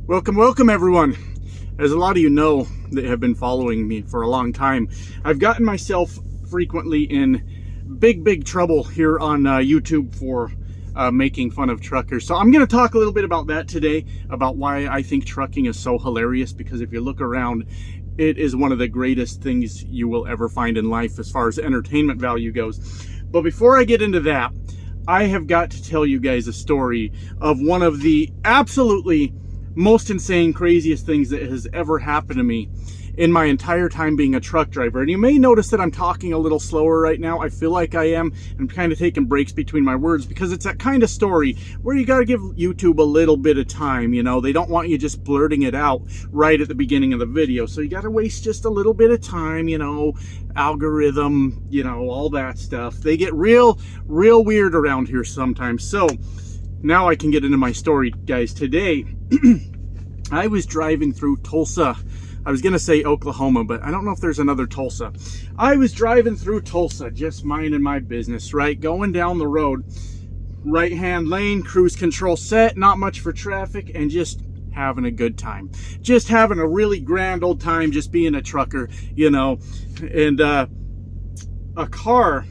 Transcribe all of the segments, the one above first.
Welcome everyone. As a lot of you know that have been following me for a long time, I've gotten myself frequently in big trouble here on YouTube for making fun of truckers. So I'm going to talk a little bit about that today, about why I think trucking is so hilarious, because if you look around, it is one of the greatest things you will ever find in life as far as entertainment value goes. But before I get into that, I have got to tell you guys a story of one of the absolutely most insane, craziest things that has ever happened to me in my entire time being a truck driver. And you may notice that I'm talking a little slower right now. I feel like I am. I'm kind of taking breaks between my words because it's that kind of story where you got to give YouTube a little bit of time. You know, they don't want you just blurting it out right at the beginning of the video. So you got to waste just a little bit of time, you know, algorithm, you know, all that stuff. They get real weird around here sometimes. So now I can get into my story, guys. Today, I was driving through Tulsa. I was going to say Oklahoma, but I don't know if there's another Tulsa. I was driving through Tulsa, just minding my business, right? Going down the road, right-hand lane, cruise control set, not much for traffic, and just having a good time. Just having a really grand old time, just being a trucker, you know. And a car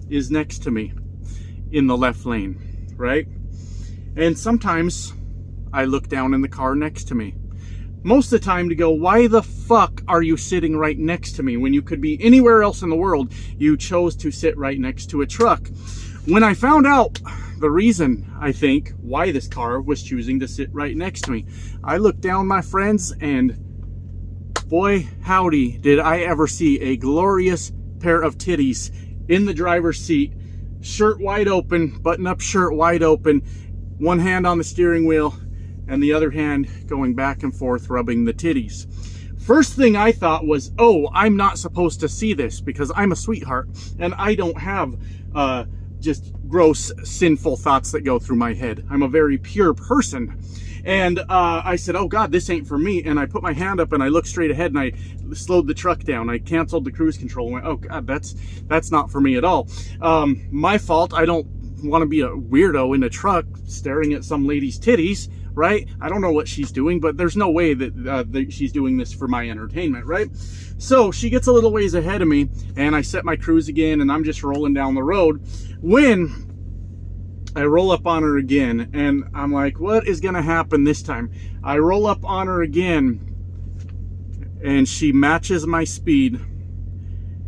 is next to me in the left lane, right? And sometimes I look down in the car next to me. Most of the time to go, why the fuck are you sitting right next to me when you could be anywhere else in the world? You chose to sit right next to a truck. When I found out the reason, I think, why this car was choosing to sit right next to me, I looked down, my friends, and boy, howdy, did I ever see a glorious pair of titties in the driver's seat, shirt wide open, button-up shirt wide open, one hand on the steering wheel, and the other hand going back and forth rubbing the titties. First thing I thought was, oh, I'm not supposed to see this because I'm a sweetheart and I don't have just gross, sinful thoughts that go through my head. I'm a very pure person. And I said, oh God, this ain't for me. And I put my hand up and I looked straight ahead and I slowed the truck down. I canceled the cruise control and went, oh God, that's not for me at all. My fault. I don't want to be a weirdo in a truck staring at some lady's titties, right? I don't know what she's doing, but there's no way that she's doing this for my entertainment, right? So she gets a little ways ahead of me and I set my cruise again and I'm just rolling down the road when I roll up on her again and I'm like, what is gonna happen this time? I roll up on her again and she matches my speed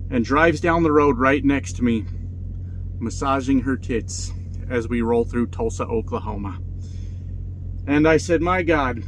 and drives down the road right next to me, massaging her tits as we roll through Tulsa, Oklahoma. And I said, my God,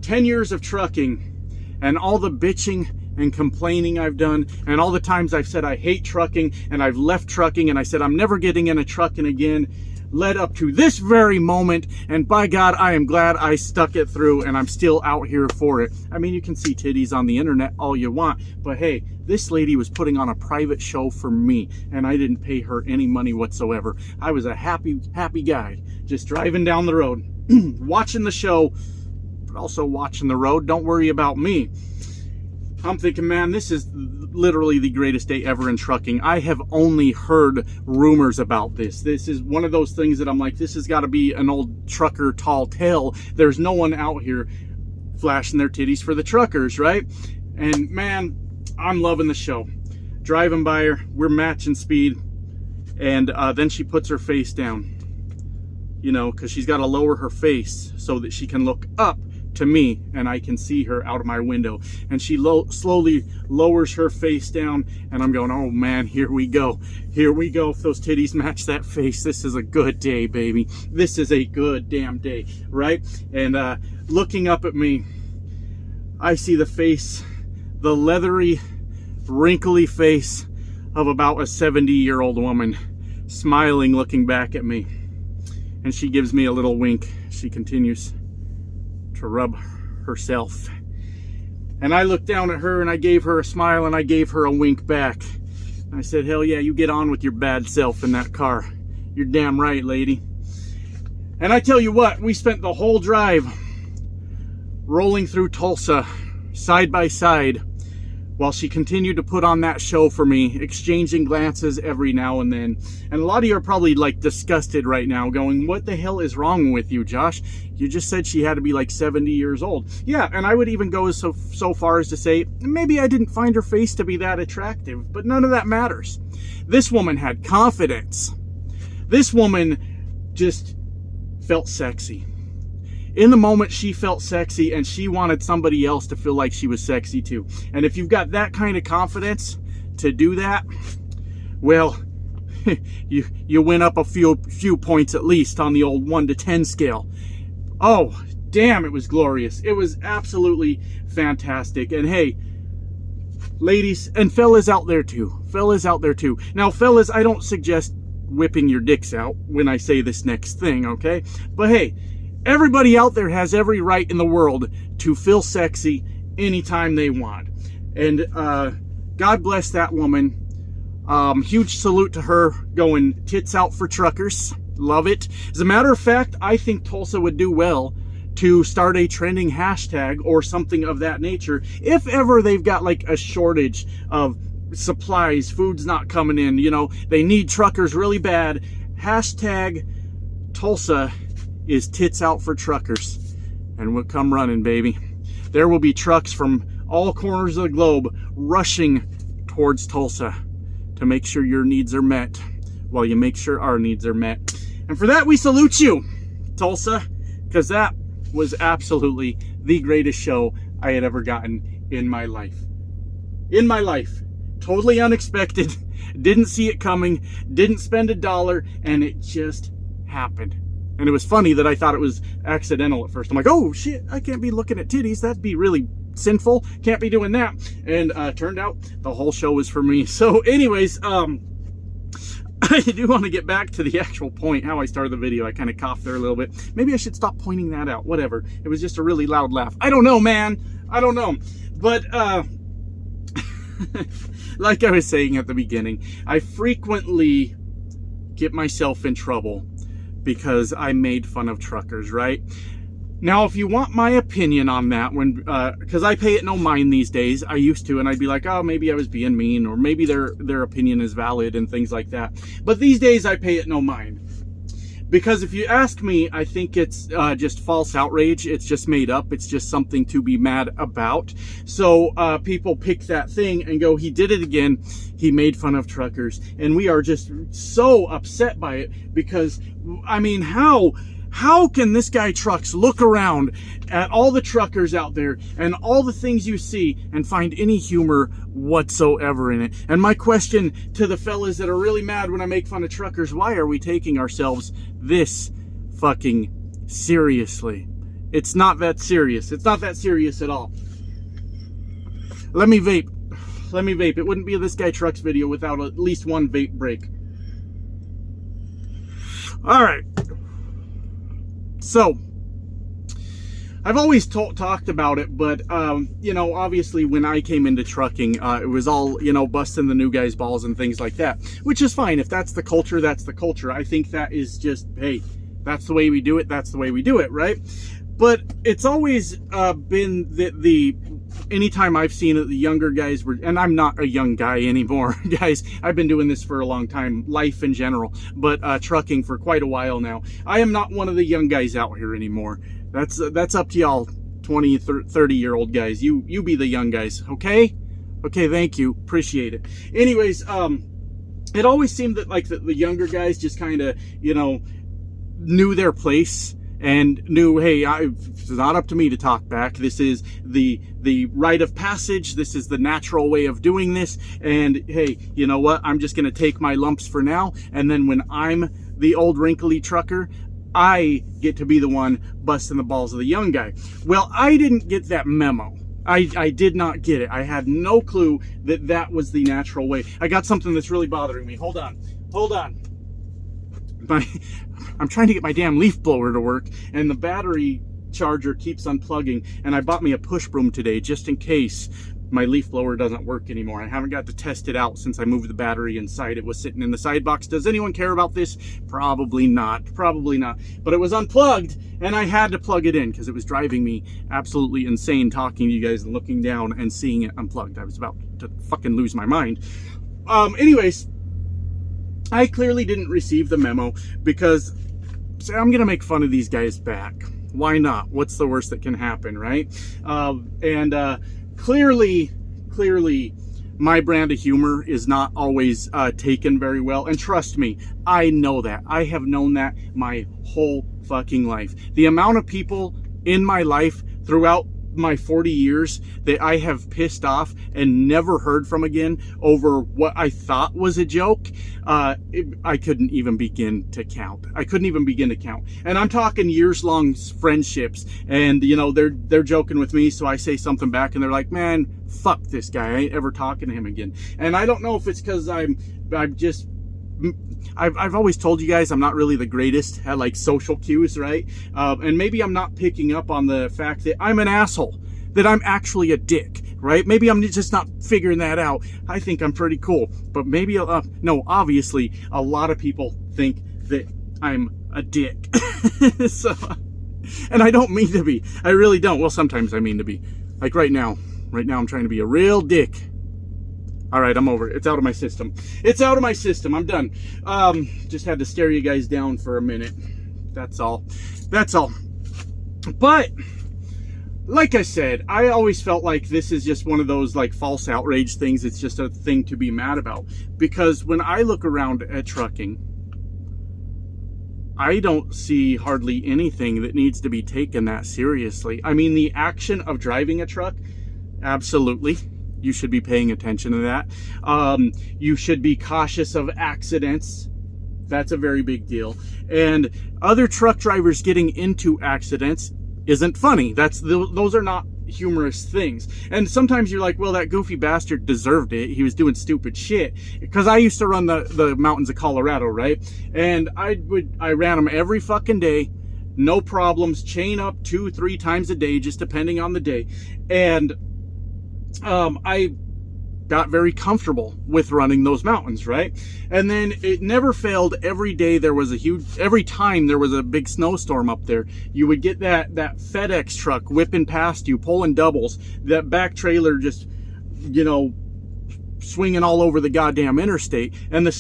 10 years of trucking and all the bitching and complaining I've done and all the times I've said I hate trucking and I've left trucking and I said I'm never getting in a trucking again, led up to this very moment, and by God, I am glad I stuck it through and I'm still out here for it. I mean, you can see titties on the internet all you want, but hey, this lady was putting on a private show for me and I didn't pay her any money whatsoever. I was a happy guy just driving down the road, watching the show, but also watching the road. Don't worry about me. I'm thinking, man, this is literally the greatest day ever in trucking. I have only heard rumors about this. This is one of those things that I'm like, this has got to be an old trucker tall tale. There's no one out here flashing their titties for the truckers, right? And man, I'm loving the show. Driving by her, we're matching speed, and then she puts her face down, you know, because she's got to lower her face so that she can look up to me and I can see her out of my window. And she slowly lowers her face down and I'm going, oh man, here we go. Here we go. If those titties match that face, this is a good day, baby. This is a good damn day, right? And looking up at me, I see the face, the leathery, wrinkly face of about a 70-year-old woman, smiling, looking back at me. And she gives me a little wink. She continues to rub herself. And I looked down at her and I gave her a smile and I gave her a wink back. And I said, hell yeah, you get on with your bad self in that car. You're damn right, lady. And I tell you what, we spent the whole drive rolling through Tulsa side by side while she continued to put on that show for me, exchanging glances every now and then. And a lot of you are probably like disgusted right now, going, what the hell is wrong with you, Josh? You just said she had to be like 70 years old. Yeah, and I would even go so far as to say, maybe I didn't find her face to be that attractive, but none of that matters. This woman had confidence. This woman just felt sexy. In the moment, she felt sexy, and she wanted somebody else to feel like she was sexy too. And if you've got that kind of confidence to do that, well, you went up a few points at least on the old 1 to 10 scale. Oh, damn, it was glorious. It was absolutely fantastic. And hey, ladies and fellas out there too. Now, fellas, I don't suggest whipping your dicks out when I say this next thing, okay? But hey, everybody out there has every right in the world to feel sexy anytime they want. And God bless that woman. Huge salute to her, going tits out for truckers. Love it. As a matter of fact, I think Tulsa would do well to start a trending hashtag or something of that nature. If ever they've got like a shortage of supplies, food's not coming in, you know, they need truckers really bad. Hashtag Tulsa is tits out for truckers, and we'll come running, baby. There will be trucks from all corners of the globe rushing towards Tulsa to make sure your needs are met while you make sure our needs are met. And for that, we salute you, Tulsa, because that was absolutely the greatest show I had ever gotten in my life. In my life. Totally unexpected. Didn't see it coming. Didn't spend $1, and it just happened. And it was funny that I thought it was accidental at first. I'm like, oh shit, I can't be looking at titties. That'd be really sinful. Can't be doing that. And turned out the whole show was for me. So anyways, I do want to get back to the actual point, how I started the video. I kind of coughed there a little bit. Maybe I should stop pointing that out. Whatever. It was just a really loud laugh. I don't know, man. I don't know. But, like I was saying at the beginning, I frequently get myself in trouble because I made fun of truckers, right? Now, if you want my opinion on that, because I pay it no mind these days. I used to, and I'd be like, oh, maybe I was being mean, or maybe their opinion is valid and things like that. But these days, I pay it no mind. Because if you ask me, I think it's just false outrage. It's just made up. It's just something to be mad about. So people pick that thing and go, he did it again. He made fun of truckers. And we are just so upset by it because, I mean, how can this guy Trucks look around at all the truckers out there and all the things you see and find any humor whatsoever in it? And my question to the fellas that are really mad when I make fun of truckers, why are we taking ourselves this fucking seriously? It's not that serious. It's not that serious at all. Let me vape. It wouldn't be a This Guy Trucks video without at least one vape break. All right. So, I've always talked about it, but, you know, obviously when I came into trucking, it was all, you know, busting the new guys' balls and things like that, which is fine. If that's the culture, that's the culture. I think that is just, hey, that's the way we do it. That's the way we do it, right? But it's always been the anytime I've seen it, the younger guys were, and I'm not a young guy anymore, guys. I've been doing this for a long time, life in general, but trucking for quite a while now. I am not one of the young guys out here anymore. That's up to y'all 20, 30-year-old guys. You be the young guys, okay? Okay, thank you. Appreciate it. Anyways, it always seemed that like the younger guys just kind of, you know, knew their place and knew, hey, it's not up to me to talk back. This is the rite of passage. This is the natural way of doing this. And hey, you know what? I'm just going to take my lumps for now. And then when I'm the old wrinkly trucker, I get to be the one busting the balls of the young guy. Well, I didn't get that memo. I did not get it. I had no clue that that was the natural way. I got something that's really bothering me. Hold on. I'm trying to get my damn leaf blower to work, and the battery charger keeps unplugging, and I bought me a push broom today just in case. my leaf blower doesn't work anymore. I haven't got to test it out since I moved the battery inside. It was sitting in the side box. Does anyone care about this? Probably not. Probably not. But it was unplugged, and I had to plug it in because it was driving me absolutely insane talking to you guys and looking down and seeing it unplugged. I was about to fucking lose my mind. Anyways, I clearly didn't receive the memo because I'm going to make fun of these guys back. Why not? What's the worst that can happen, right? Clearly, my brand of humor is not always taken very well. And trust me, I know that. I have known that my whole fucking life. The amount of people in my life throughout my 40 years that I have pissed off and never heard from again over what I thought was a joke, I couldn't even begin to count. I couldn't even begin to count. And I'm talking years-long friendships, and you know, they're joking with me, so I say something back and they're like, man, fuck this guy, I ain't ever talking to him again. And I don't know if it's because I've always told you guys I'm not really the greatest at like social cues, right? And maybe I'm not picking up on the fact that I'm an asshole, that I'm actually a dick, right? Maybe I'm just not figuring that out. I think I'm pretty cool, but maybe, no, obviously a lot of people think that I'm a dick. So, and I don't mean to be, I really don't. Well, sometimes I mean to be. Like right now I'm trying to be a real dick. All right, I'm over it. It's out of my system. It's out of my system. I'm done. Just had to stare you guys down for a minute. That's all. That's all. But like I said, I always felt like this is just one of those like false outrage things. It's just a thing to be mad about. Because when I look around at trucking, I don't see hardly anything that needs to be taken that seriously. I mean, the action of driving a truck, absolutely. You should be paying attention to that. You should be cautious of accidents. That's a very big deal. And other truck drivers getting into accidents isn't funny. Those are not humorous things. And sometimes you're like, well, that goofy bastard deserved it. He was doing stupid shit. Because I used to run the mountains of Colorado, right? And I ran them every fucking day. No problems. Chain up 2-3 times a day, just depending on the day. And I got very comfortable with running those mountains, right? And then it never failed. Every time there was a big snowstorm up there, you would get that FedEx truck whipping past you, pulling doubles, that back trailer just, you know, swinging all over the goddamn interstate, and the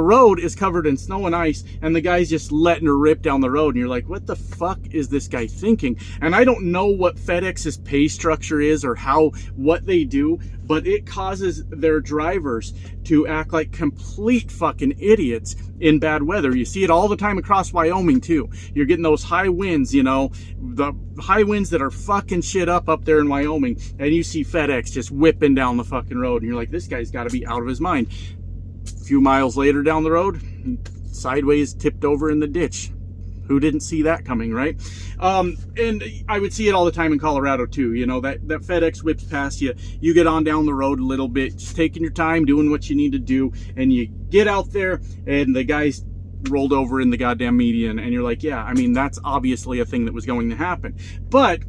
road is covered in snow and ice, and the guy's just letting her rip down the road, and you're like, what the fuck is this guy thinking? And I don't know what FedEx's pay structure is or what they do, but it causes their drivers to act like complete fucking idiots in bad weather. You see it all the time across Wyoming too. You're getting those high winds, you know, the high winds that are fucking shit up there in Wyoming, and you see FedEx just whipping down the fucking road, and you're like, this guy's got to be out of his mind. A few miles later down the road, sideways, tipped over in the ditch. Who didn't see that coming, right? And I would see it all the time in Colorado too. You know, that FedEx whips past you. You get on down the road a little bit, just taking your time, doing what you need to do, and you get out there, and the guy's rolled over in the goddamn median, and you're like, yeah, I mean, that's obviously a thing that was going to happen. But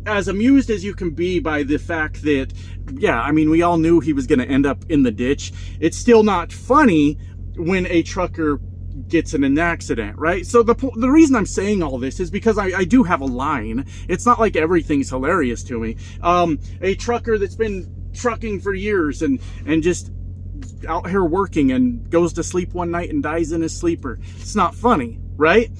as amused as you can be by the fact that, yeah, I mean, we all knew he was going to end up in the ditch, it's still not funny when a trucker gets in an accident, right? So the reason I'm saying all this is because I do have a line. It's not like everything's hilarious to me. A trucker that's been trucking for years and just out here working and goes to sleep one night and dies in his sleeper. It's not funny, right?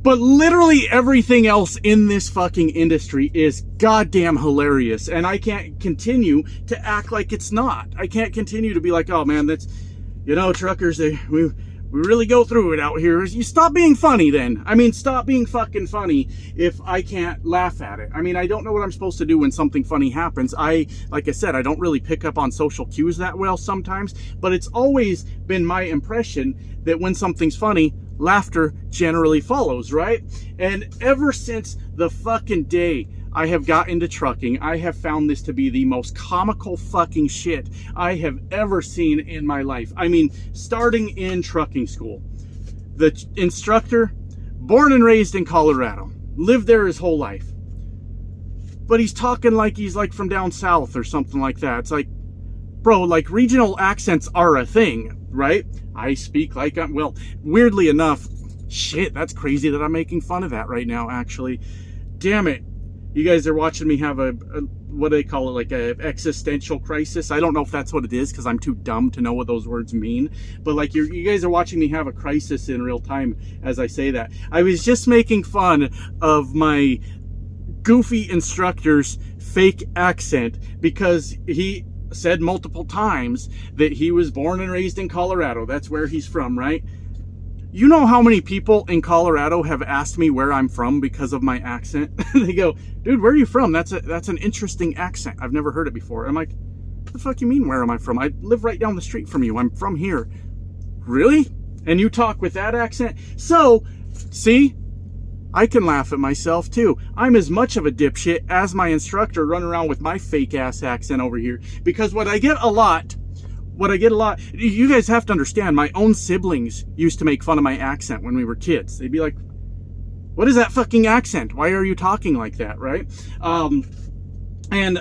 But literally everything else in this fucking industry is goddamn hilarious, and I can't continue to act like it's not. I can't continue to be like, oh man, that's, you know, truckers, we really go through it out here. You stop being funny then. I mean, stop being fucking funny if I can't laugh at it. I mean, I don't know what I'm supposed to do when something funny happens. Like I said, I don't really pick up on social cues that well sometimes, but it's always been my impression that when something's funny, laughter generally follows, right? And ever since the fucking day I have got into trucking, I have found this to be the most comical fucking shit I have ever seen in my life. I mean, starting in trucking school, the instructor, born and raised in Colorado, lived there his whole life, but he's talking like he's like from down south or something like that. It's like, bro, like regional accents are a thing, right? I speak like I'm, well, weirdly enough, shit, that's crazy that I'm making fun of that right now, actually. Damn it. You guys are watching me have a what do they call it, like a existential crisis? I don't know if that's what it is because I'm too dumb to know what those words mean. But like you guys are watching me have a crisis in real time as I say that. I was just making fun of my goofy instructor's fake accent because he said multiple times that he was born and raised in Colorado. That's where he's from, right? You know how many people in Colorado have asked me where I'm from because of my accent? They go, dude, where are you from? That's an interesting accent. I've never heard it before. I'm like, what the fuck you mean, where am I from? I live right down the street from you. I'm from here. Really? And you talk with that accent? So, see? I can laugh at myself too. I'm as much of a dipshit as my instructor running around with my fake ass accent over here. Because what I get a lot, you guys have to understand, my own siblings used to make fun of my accent when we were kids. They'd be like, what is that fucking accent? Why are you talking like that, right? And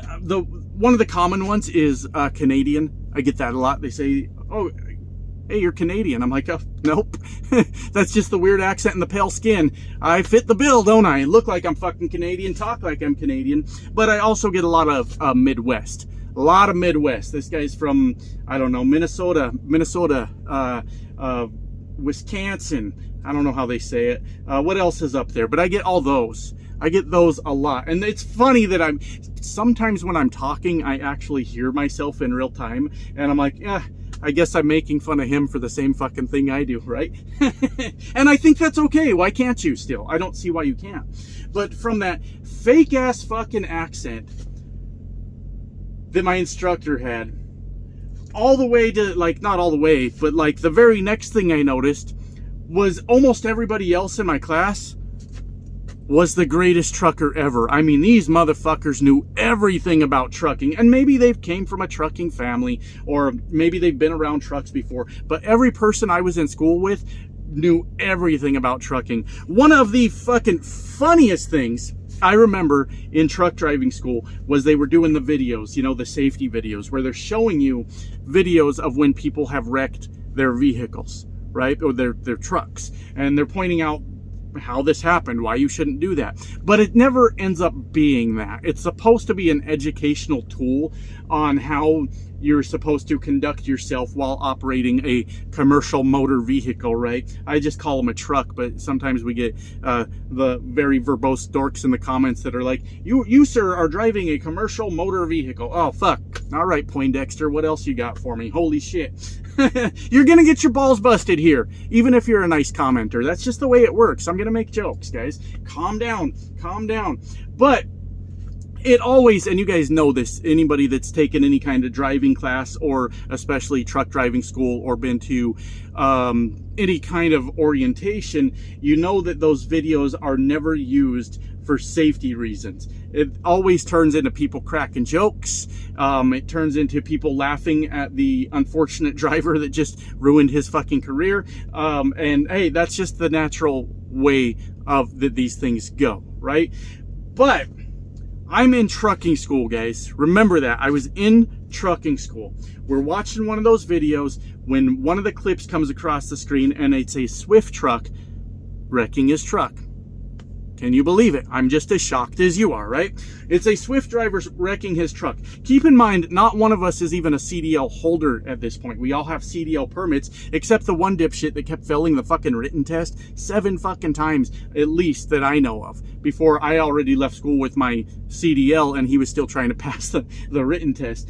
one of the common ones is Canadian. I get that a lot. They say, oh, hey, you're Canadian. I'm like, oh, nope. That's just the weird accent and the pale skin. I fit the bill, don't I? Look like I'm fucking Canadian, talk like I'm Canadian. But I also get a lot of Midwest. A lot of Midwest. This guy's from, I don't know, Minnesota, Wisconsin. I don't know how they say it. What else is up there? But I get all those. I get those a lot. And it's funny that sometimes when I'm talking, I actually hear myself in real time. And I'm like, yeah, I guess I'm making fun of him for the same fucking thing I do, right? And I think that's okay. Why can't you still? I don't see why you can't. But from that fake ass fucking accent that my instructor had, all the way to, like, not all the way, but like the very next thing I noticed was almost everybody else in my class was the greatest trucker ever. I mean, these motherfuckers knew everything about trucking, and maybe they've came from a trucking family, or maybe they've been around trucks before, but every person I was in school with knew everything about trucking. One of the fucking funniest things I remember in truck driving school was they were doing the videos, you know, the safety videos, where they're showing you videos of when people have wrecked their vehicles, right? Or their trucks. And they're pointing out how this happened, why you shouldn't do that. But it never ends up being that. It's supposed to be an educational tool on how you're supposed to conduct yourself while operating a commercial motor vehicle, right? I just call them a truck, but sometimes we get the very verbose dorks in the comments that are like, you sir are driving a commercial motor vehicle. Oh, fuck. All right, Poindexter, what else you got for me? Holy shit. You're gonna get your balls busted here, even if you're a nice commenter. That's just the way it works. I'm gonna make jokes, guys. Calm down, calm down. But it always, and you guys know this, anybody that's taken any kind of driving class, or especially truck driving school, or been to any kind of orientation, you know that those videos are never used for safety reasons. It always turns into people cracking jokes. It turns into people laughing at the unfortunate driver that just ruined his fucking career. And hey, that's just the natural way of these things go, right? But I'm in trucking school, guys. Remember that. I was in trucking school. We're watching one of those videos when one of the clips comes across the screen and it's a Swift truck wrecking his truck. Can you believe it? I'm just as shocked as you are, right? It's a Swift driver wrecking his truck. Keep in mind, not one of us is even a CDL holder at this point. We all have CDL permits, except the one dipshit that kept failing the fucking written test 7 fucking times, at least that I know of, before I already left school with my CDL and he was still trying to pass the written test.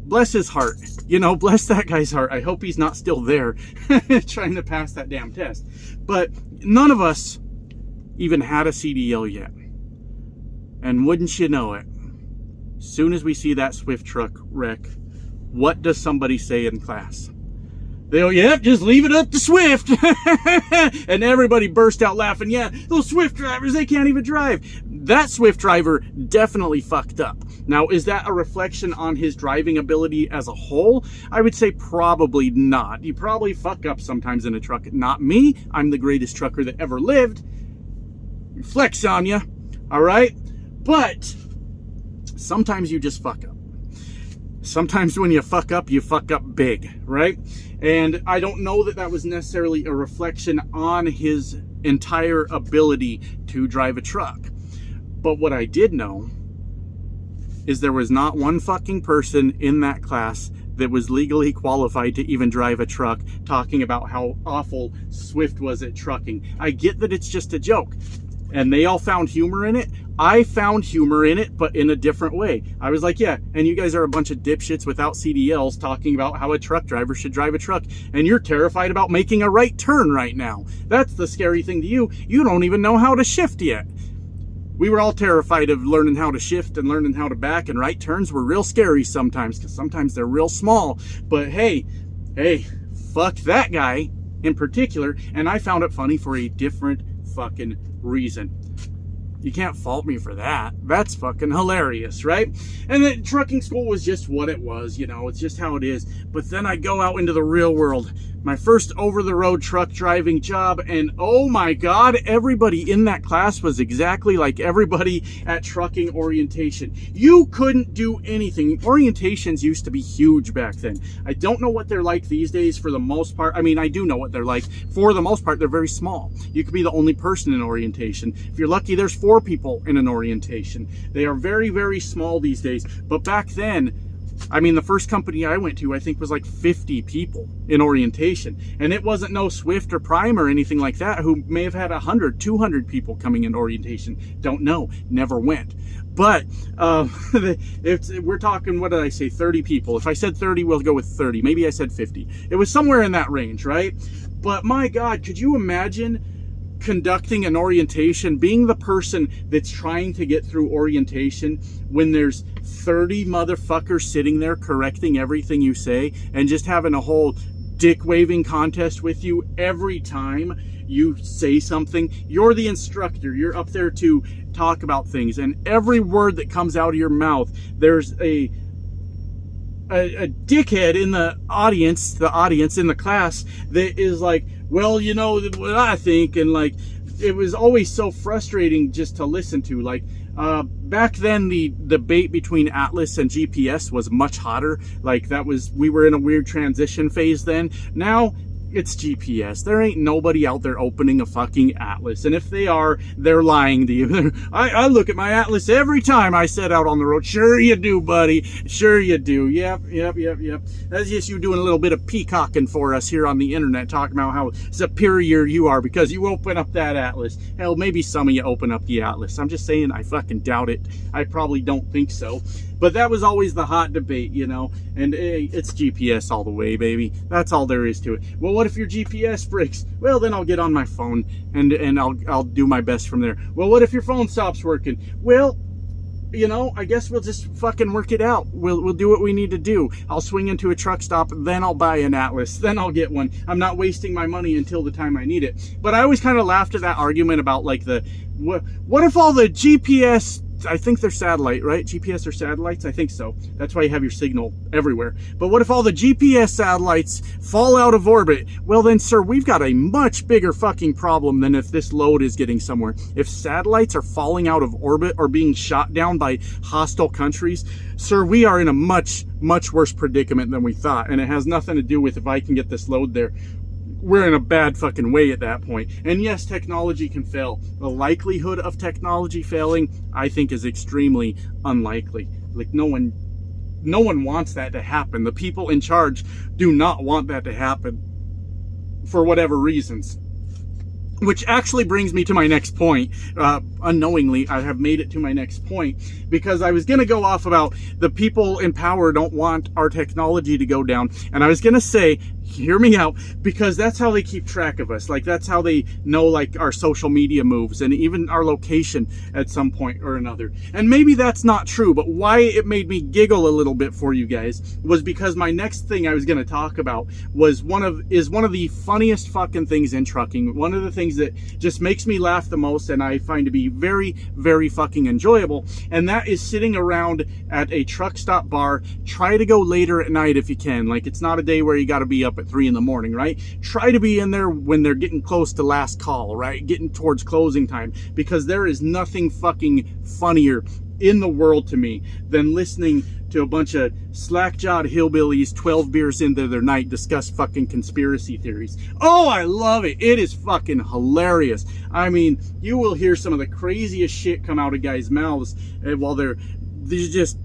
Bless his heart. You know, bless that guy's heart. I hope he's not still there trying to pass that damn test. But none of us even had a CDL yet. And wouldn't you know it, as soon as we see that Swift truck wreck, what does somebody say in class? They go, yep, just leave it up to Swift. And everybody burst out laughing. Yeah, those Swift drivers, they can't even drive. That Swift driver definitely fucked up. Now, is that a reflection on his driving ability as a whole? I would say probably not. You probably fuck up sometimes in a truck. Not me. I'm the greatest trucker that ever lived. Flex on you. All right? But sometimes you just fuck up. Sometimes when you fuck up big, right? And I don't know that that was necessarily a reflection on his entire ability to drive a truck. But what I did know is there was not one fucking person in that class that was legally qualified to even drive a truck talking about how awful Swift was at trucking. I get that it's just a joke, and they all found humor in it. I found humor in it, but in a different way. I was like, yeah, and you guys are a bunch of dipshits without CDLs talking about how a truck driver should drive a truck, and you're terrified about making a right turn right now. That's the scary thing to you. You don't even know how to shift yet. We were all terrified of learning how to shift and learning how to back, and right turns were real scary sometimes, because sometimes they're real small. But hey, fuck that guy in particular, and I found it funny for a different fucking reason. You can't fault me for that. That's fucking hilarious, right? And the trucking school was just what it was, you know, it's just how it is. But then I go out into the real world, my first over-the-road truck driving job, and oh my God, everybody in that class was exactly like everybody at trucking orientation. You couldn't do anything. Orientations used to be huge back then. I don't know what they're like these days for the most part. I mean, I do know what they're like. For the most part, they're very small. You could be the only person in orientation. If you're lucky, there's 4 people in an orientation. They are very, very small these days. But back then, I mean, the first company I went to, I think, was like 50 people in orientation. And it wasn't no Swift or Prime or anything like that, who may have had 100, 200 people coming in orientation. Don't know. Never went. But we're talking, what did I say, 30 people. If I said 30, we'll go with 30. Maybe I said 50. It was somewhere in that range, right? But my God, could you imagine conducting an orientation, being the person that's trying to get through orientation when there's 30 motherfuckers sitting there correcting everything you say, and just having a whole dick waving contest with you every time you say something? You're the instructor. You're up there to talk about things, and every word that comes out of your mouth, there's a dickhead in the audience in the class that is like, well, you know what I think, and like, it was always so frustrating just to listen to. Like, back then the debate between Atlas and GPS was much hotter. Like, we were in a weird transition phase then. Now it's GPS. There ain't nobody out there opening a fucking Atlas. And if they are, they're lying to you. I look at my Atlas every time I set out on the road. Sure you do, buddy. Sure you do. Yep. That's just you doing a little bit of peacocking for us here on the internet, talking about how superior you are because you open up that Atlas. Hell, maybe some of you open up the Atlas. I'm just saying, I fucking doubt it. I probably don't think so. But that was always the hot debate, you know. And hey, it's GPS all the way, baby. That's all there is to it. Well, what if your GPS breaks? Well, then I'll get on my phone and I'll do my best from there. Well, what if your phone stops working? Well, you know, I guess we'll just fucking work it out. We'll do what we need to do. I'll swing into a truck stop, then I'll buy an Atlas, then I'll get one. I'm not wasting my money until the time I need it. But I always kind of laughed at that argument about like what if all the GPS, I think they're satellite, right? GPS are satellites? I think so. That's why you have your signal everywhere. But what if all the GPS satellites fall out of orbit? Well then, sir, we've got a much bigger fucking problem than if this load is getting somewhere. If satellites are falling out of orbit or being shot down by hostile countries, sir, we are in a much, much worse predicament than we thought. And it has nothing to do with if I can get this load there. We're in a bad fucking way at that point. And yes, technology can fail. The likelihood of technology failing, I think, is extremely unlikely. Like, no one wants that to happen. The people in charge do not want that to happen for whatever reasons. Which actually brings me to my next point. Unknowingly, I have made it to my next point because I was going to go off about the people in power don't want our technology to go down. And I was going to say, hear me out, because that's how they keep track of us. Like, that's how they know, like, our social media moves and even our location at some point or another. And maybe that's not true, but why it made me giggle a little bit for you guys was because my next thing I was going to talk about was one of the funniest fucking things in trucking. One of the things that just makes me laugh the most and I find to be very, very fucking enjoyable. And that is sitting around at a truck stop bar. Try to go later at night if you can. Like, it's not a day where you got to be up up at 3 in the morning, right? Try to be in there when they're getting close to last call, right? Getting towards closing time, because there is nothing fucking funnier in the world to me than listening to a bunch of slack-jawed hillbillies 12 beers into their night discuss fucking conspiracy theories. Oh, I love it. It is fucking hilarious. I mean, you will hear some of the craziest shit come out of guys' mouths while there's just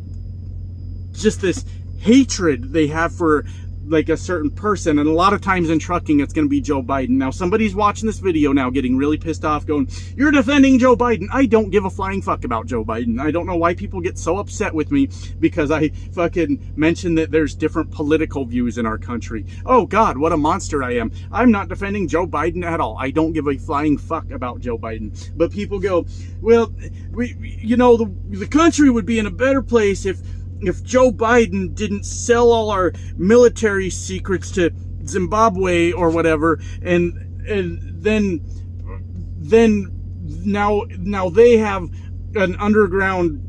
this hatred they have for like a certain person. And a lot of times in trucking, it's going to be Joe Biden. Now, somebody's watching this video now getting really pissed off going, you're defending Joe Biden. I don't give a flying fuck about Joe Biden. I don't know why people get so upset with me because I fucking mentioned that there's different political views in our country. Oh God, what a monster I am. I'm not defending Joe Biden at all. I don't give a flying fuck about Joe Biden. But people go, well, the country would be in a better place if Joe Biden didn't sell all our military secrets to Zimbabwe or whatever, and then now they have an underground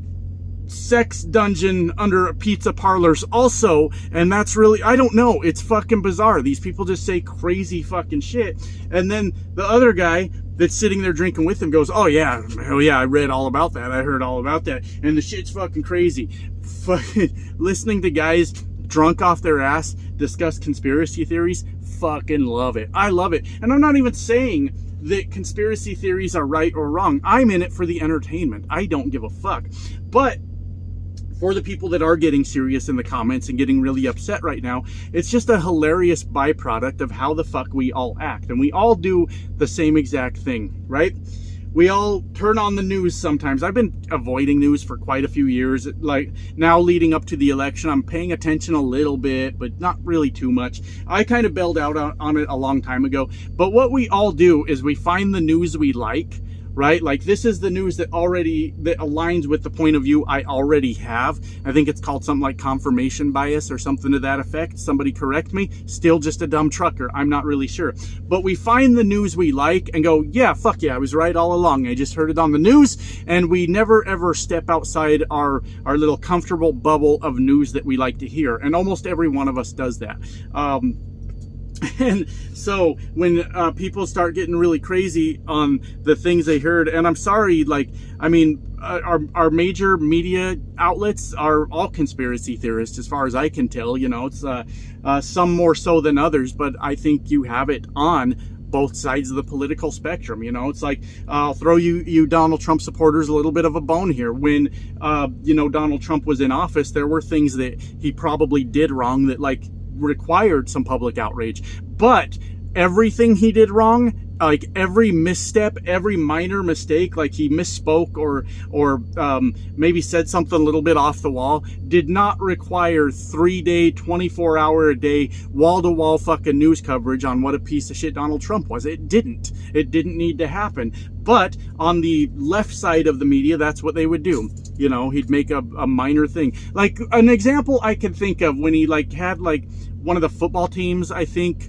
sex dungeon under pizza parlors also, and that's really, I don't know, it's fucking bizarre. These people just say crazy fucking shit, and then the other guy that's sitting there drinking with him goes, oh yeah, I read all about that, I heard all about that, and the shit's fucking crazy. Fucking listening to guys drunk off their ass discuss conspiracy theories, fucking love it. I love it. And I'm not even saying that conspiracy theories are right or wrong. I'm in it for the entertainment. I don't give a fuck. But for the people that are getting serious in the comments and getting really upset right now, it's just a hilarious byproduct of how the fuck we all act. And we all do the same exact thing, right? We all turn on the news sometimes. I've been avoiding news for quite a few years. Like now leading up to the election, I'm paying attention a little bit, but not really too much. I kind of bailed out on it a long time ago. But what we all do is we find the news we like, right? Like this is the news that aligns with the point of view I already have. I think it's called something like confirmation bias or something to that effect. Somebody correct me. Still just a dumb trucker. I'm not really sure. But we find the news we like and go, yeah, fuck yeah, I was right all along. I just heard it on the news. And we never ever step outside our little comfortable bubble of news that we like to hear. And almost every one of us does that. And so when people start getting really crazy on the things they heard, and I'm sorry, like, I mean, our major media outlets are all conspiracy theorists as far as I can tell. You know, it's some more so than others, but I think you have it on both sides of the political spectrum. You know, it's like, I'll throw you Donald Trump supporters a little bit of a bone here. When, Donald Trump was in office, there were things that he probably did wrong that, like, required some public outrage, but everything he did wrong, like every misstep, every minor mistake, like he misspoke or maybe said something a little bit off the wall, did not require 3-day, 24-hour-a-day, wall-to-wall fucking news coverage on what a piece of shit Donald Trump was. It didn't need to happen. But on the left side of the media, that's what they would do. You know, he'd make a minor thing. Like an example I can think of when he had one of the football teams, I think,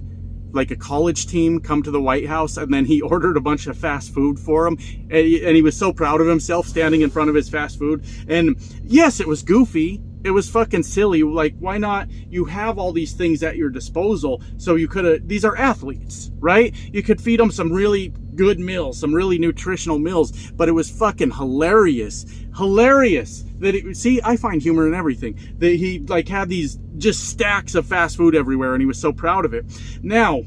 like a college team, come to the White House, and then he ordered a bunch of fast food for him, and he was so proud of himself standing in front of his fast food. And yes, it was goofy, it was fucking silly. Like, why not? You have all these things at your disposal, so you could have, these are athletes, right? You could feed them some really good meals, some really nutritional meals, but it was fucking hilarious that see, I find humor in everything, that he had these just stacks of fast food everywhere, and he was so proud of it. Now,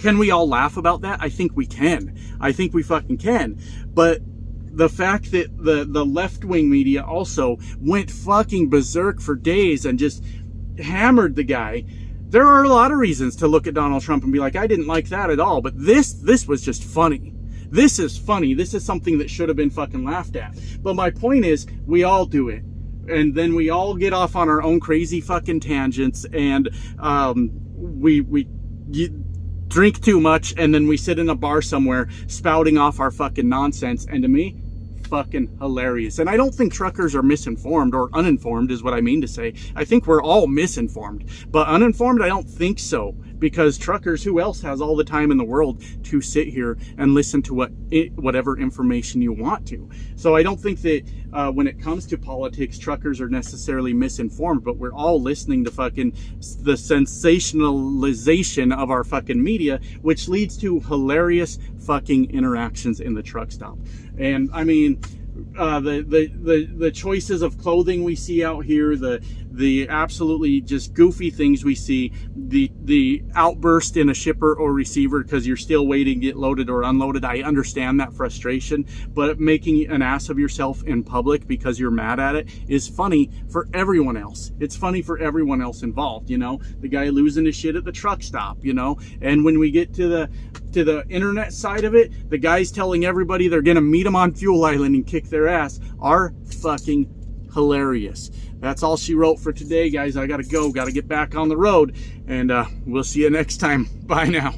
can we all laugh about that? I think we can. I think we fucking can. But the fact that the left-wing media also went fucking berserk for days and just hammered the guy, there are a lot of reasons to look at Donald Trump and be like, I didn't like that at all, but this was just funny. This is funny. This is something that should have been fucking laughed at. But my point is, we all do it. And then we all get off on our own crazy fucking tangents, and we drink too much, and then we sit in a bar somewhere spouting off our fucking nonsense. And to me, fucking hilarious. And I don't think truckers are misinformed or uninformed is what I mean to say. I think we're all misinformed, but uninformed, I don't think so. because truckers, who else has all the time in the world to sit here and listen to whatever information you want to? So I don't think that when it comes to politics, truckers are necessarily misinformed, but we're all listening to fucking the sensationalization of our fucking media, which leads to hilarious fucking interactions in the truck stop. And I mean, the choices of clothing we see out here, the absolutely just goofy things we see, the outburst in a shipper or receiver because you're still waiting to get loaded or unloaded. I understand that frustration, but making an ass of yourself in public because you're mad at it is funny for everyone else. It's funny for everyone else involved, you know, the guy losing his shit at the truck stop, you know. And when we get to the internet side of it, the guys telling everybody they're gonna meet them on Fuel Island and kick their ass are fucking hilarious. That's all she wrote for today, guys. I gotta go, gotta get back on the road, and we'll see you next time. Bye now.